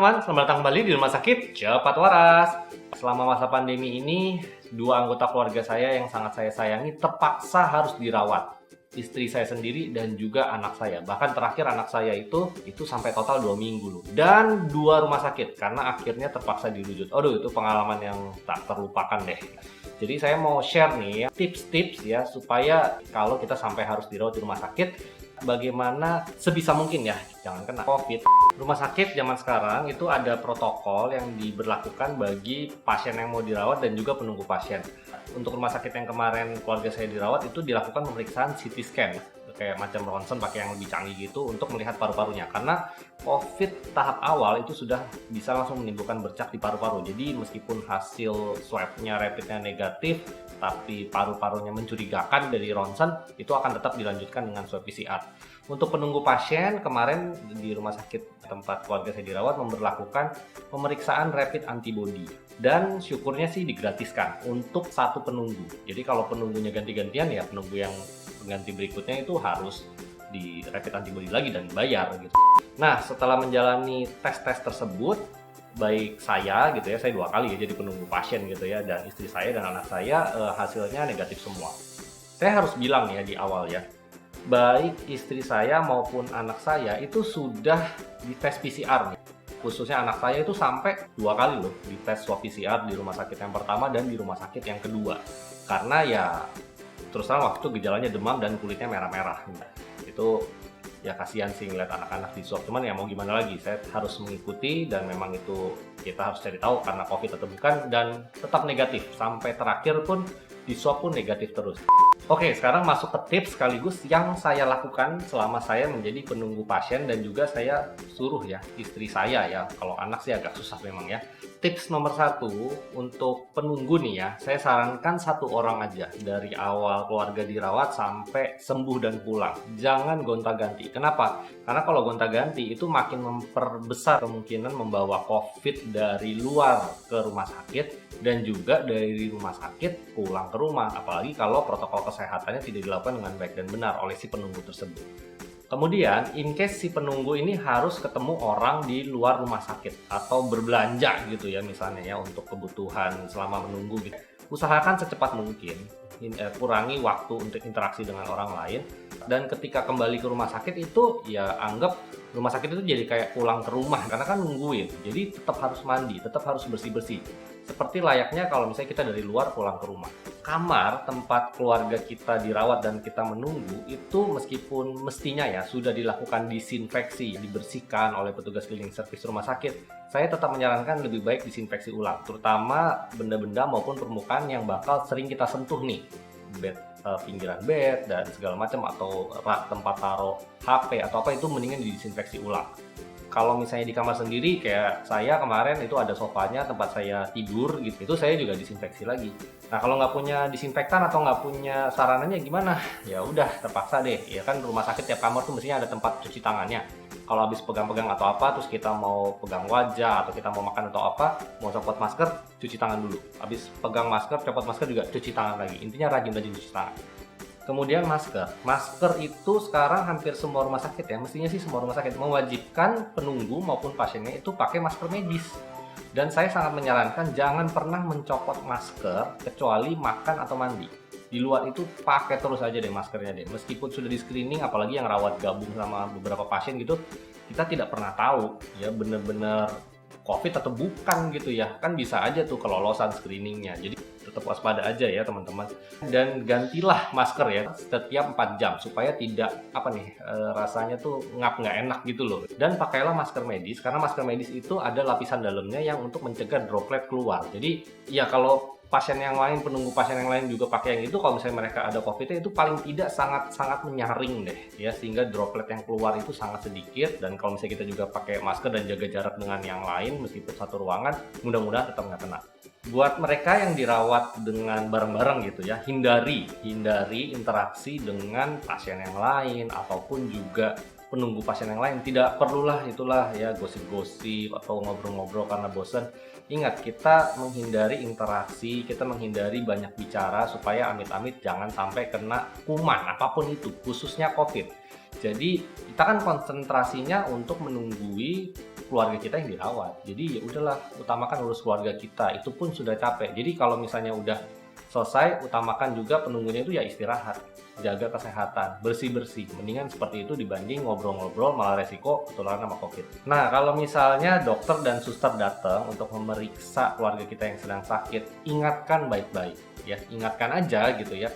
teman-teman, selamat datang kembali di Rumah Sakit Cepat Waras. Selama masa pandemi ini, dua anggota keluarga saya yang sangat saya sayangi terpaksa harus dirawat. Istri saya sendiri dan juga anak saya. Bahkan terakhir anak saya itu sampai total 2 minggu loh. Dan 2 rumah sakit karena akhirnya terpaksa dirujuk. Aduh, itu pengalaman yang tak terlupakan deh. Jadi saya mau share nih tips-tips ya supaya kalau kita sampai harus dirawat di rumah sakit, bagaimana sebisa mungkin ya jangan kena COVID. Rumah sakit zaman sekarang itu ada protokol yang diberlakukan bagi pasien yang mau dirawat dan juga penunggu pasien. Untuk rumah sakit yang kemarin keluarga saya dirawat itu dilakukan pemeriksaan CT scan, kayak macam ronsen pakai yang lebih canggih gitu untuk melihat paru-parunya, karena COVID tahap awal itu sudah bisa langsung menimbulkan bercak di paru-paru. Jadi meskipun hasil swabnya rapidnya negatif, tapi paru-parunya mencurigakan dari ronsen, itu akan tetap dilanjutkan dengan swab PCR. Untuk penunggu pasien, kemarin di rumah sakit tempat keluarga saya dirawat memberlakukan pemeriksaan rapid antibody. Dan syukurnya sih digratiskan untuk satu penunggu. Jadi kalau penunggunya ganti-gantian ya penunggu yang pengganti berikutnya itu harus di rapid antibody lagi dan bayar gitu. Nah, setelah menjalani tes-tes tersebut, baik saya gitu ya, saya 2 kali ya jadi penunggu pasien gitu ya, dan istri saya dan anak saya hasilnya negatif semua. Saya harus bilang ya di awal ya, baik istri saya maupun anak saya itu sudah dites PCR nih. Khususnya anak saya itu sampai 2 kali loh dites swab PCR di rumah sakit yang pertama dan di rumah sakit yang kedua. Karena ya terus terang waktu itu gejalanya demam dan kulitnya merah-merah. Itu ya kasihan sih ngeliat anak-anak di swab, cuman ya mau gimana lagi, saya harus mengikuti dan memang itu kita harus cari tahu karena COVID atau bukan, dan tetap negatif sampai terakhir pun di swab pun negatif terus. Oke, sekarang masuk ke tips sekaligus yang saya lakukan selama saya menjadi penunggu pasien dan juga saya suruh ya istri saya ya, kalau anak sih agak susah memang ya. Tips nomor 1 untuk penunggu nih ya, saya sarankan 1 orang aja dari awal keluarga dirawat sampai sembuh dan pulang. Jangan gonta-ganti. Kenapa? Karena kalau gonta-ganti itu makin memperbesar kemungkinan membawa COVID dari luar ke rumah sakit dan juga dari rumah sakit pulang ke rumah. Apalagi kalau protokol kesehatannya tidak dilakukan dengan baik dan benar oleh si penunggu tersebut. Kemudian, in case si penunggu ini harus ketemu orang di luar rumah sakit atau berbelanja gitu ya misalnya ya untuk kebutuhan selama menunggu gitu. Usahakan secepat mungkin kurangi waktu untuk interaksi dengan orang lain, dan ketika kembali ke rumah sakit itu ya anggap rumah sakit itu jadi kayak pulang ke rumah karena kan nungguin. Jadi tetap harus mandi, tetap harus bersih-bersih. Seperti layaknya kalau misalnya kita dari luar pulang ke rumah. Kamar tempat keluarga kita dirawat dan kita menunggu itu meskipun mestinya ya sudah dilakukan disinfeksi, dibersihkan oleh petugas cleaning service rumah sakit, saya tetap menyarankan lebih baik disinfeksi ulang, terutama benda-benda maupun permukaan yang bakal sering kita sentuh nih, pinggiran bed dan segala macam, atau rak tempat taruh HP atau apa, itu mendingan disinfeksi ulang. Kalau misalnya di kamar sendiri kayak saya kemarin itu ada sofanya tempat saya tidur gitu, itu saya juga disinfeksi lagi. Nah, kalau nggak punya disinfektan atau nggak punya sarananya gimana? Ya udah terpaksa deh, ya kan rumah sakit tiap kamar tuh mestinya ada tempat cuci tangannya. Kalau habis pegang-pegang atau apa, terus kita mau pegang wajah atau kita mau makan atau apa, mau copot masker, cuci tangan dulu. Habis pegang masker, copot masker juga cuci tangan lagi. Intinya rajin-rajin cuci tangan. Kemudian masker itu sekarang hampir semua rumah sakit ya, mestinya sih semua rumah sakit mewajibkan penunggu maupun pasiennya itu pakai masker medis. Dan saya sangat menyarankan jangan pernah mencopot masker kecuali makan atau mandi. Di luar itu pakai terus aja deh maskernya deh. Meskipun sudah di screening, apalagi yang rawat gabung sama beberapa pasien gitu, kita tidak pernah tahu ya bener-bener COVID atau bukan gitu ya. Kan bisa aja tuh kelolosan screeningnya. Jadi tetap waspada aja ya teman-teman. Dan gantilah masker ya setiap 4 jam supaya tidak rasanya tuh nggak enak gitu loh. Dan pakailah masker medis karena masker medis itu ada lapisan dalamnya yang untuk mencegah droplet keluar. Jadi ya kalau pasien yang lain, penunggu pasien yang lain juga pakai yang itu, kalau misalnya mereka ada COVID itu paling tidak sangat menyaring deh ya, sehingga droplet yang keluar itu sangat sedikit. Dan kalau misalnya kita juga pakai masker dan jaga jarak dengan yang lain meskipun satu ruangan, mudah-mudahan tetap nggak kena. Buat mereka yang dirawat dengan bareng-bareng gitu ya, hindari interaksi dengan pasien yang lain ataupun juga penunggu pasien yang lain. Tidak perlulah itulah ya gosip-gosip atau ngobrol-ngobrol karena bosan. Ingat, kita menghindari interaksi, kita menghindari banyak bicara supaya amit-amit jangan sampai kena kuman apapun itu, khususnya COVID. Jadi kita kan konsentrasinya untuk menunggui keluarga kita yang dirawat. Jadi ya udahlah, utamakan urus keluarga kita, itu pun sudah capek. Jadi kalau misalnya udah selesai, utamakan juga penunggunya itu ya istirahat, jaga kesehatan, bersih-bersih. Mendingan seperti itu dibanding ngobrol-ngobrol malah resiko ketularan sama COVID. Nah, kalau misalnya dokter dan suster datang untuk memeriksa keluarga kita yang sedang sakit, ingatkan baik-baik ya, ingatkan aja gitu ya.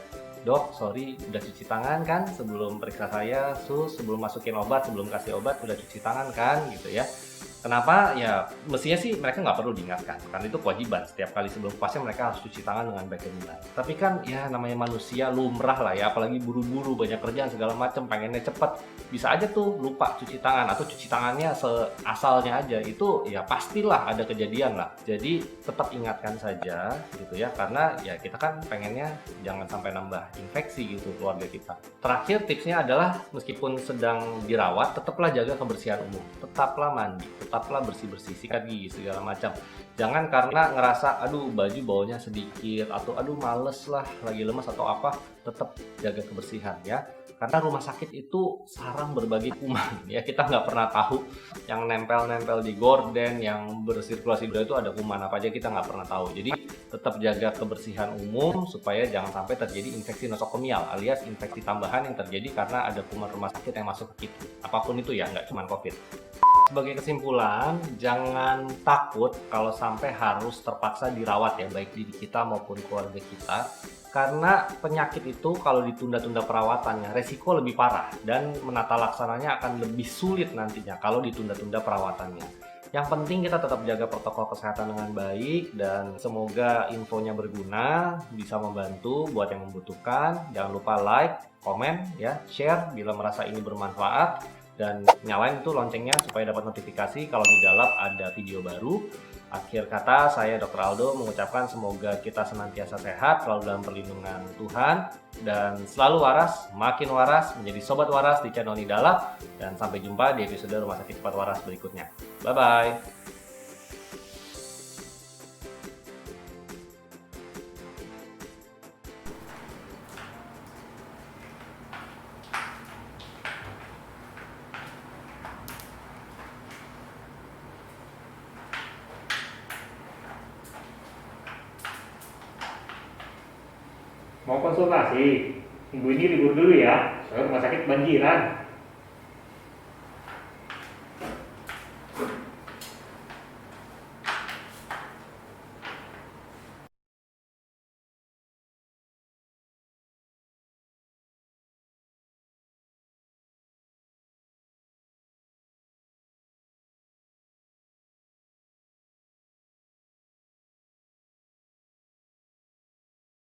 Dok, sorry, udah cuci tangan kan sebelum periksa saya, sus, sebelum masukin obat, sebelum kasih obat, udah cuci tangan kan gitu ya. Kenapa? Ya mestinya sih mereka nggak perlu diingatkan, karena itu kewajiban. Setiap kali sebelum pasien mereka harus cuci tangan dengan baik dan benar. Tapi kan ya namanya manusia lumrah lah ya, apalagi buru-buru, banyak kerjaan segala macam, pengennya cepet. Bisa aja tuh lupa cuci tangan, atau cuci tangannya seasalnya aja. Itu ya pastilah ada kejadian lah. Jadi tetap ingatkan saja gitu ya, karena ya kita kan pengennya jangan sampai nambah infeksi gitu keluarga kita. Terakhir tipsnya adalah meskipun sedang dirawat, tetaplah jaga kebersihan umum, tetaplah mandi, tetaplah bersih-bersih, sikat gigi segala macam. Jangan karena ngerasa aduh baju baunya sedikit atau aduh males lah lagi lemas atau apa, tetap jaga kebersihan ya. Karena rumah sakit itu sarang berbagai kuman ya, kita nggak pernah tahu yang nempel-nempel di gorden, yang bersirkulasi udara itu ada kuman apa aja, kita nggak pernah tahu. Jadi tetap jaga kebersihan umum supaya jangan sampai terjadi infeksi nosokomial alias infeksi tambahan yang terjadi karena ada kuman rumah sakit yang masuk ke kita. Apapun itu ya, nggak cuma COVID. Sebagai kesimpulan, jangan takut kalau sampai harus terpaksa dirawat ya, baik diri kita maupun keluarga kita. Karena penyakit itu kalau ditunda-tunda perawatannya, resiko lebih parah dan menata laksananya akan lebih sulit nantinya kalau ditunda-tunda perawatannya. Yang penting kita tetap jaga protokol kesehatan dengan baik dan semoga infonya berguna, bisa membantu buat yang membutuhkan. Jangan lupa like, komen, ya, share bila merasa ini bermanfaat. Dan nyalain itu loncengnya supaya dapat notifikasi kalau di dalam ada video baru. Akhir kata, saya Dr. Aldo mengucapkan semoga kita senantiasa sehat, selalu dalam perlindungan Tuhan, dan selalu waras, makin waras, menjadi sobat waras di channel Nidalab. Dan sampai jumpa di episode Rumah Sakit Cepat Waras berikutnya. Bye-bye. Mau konsultasi? Minggu ini libur dulu ya, soalnya rumah sakit banjiran.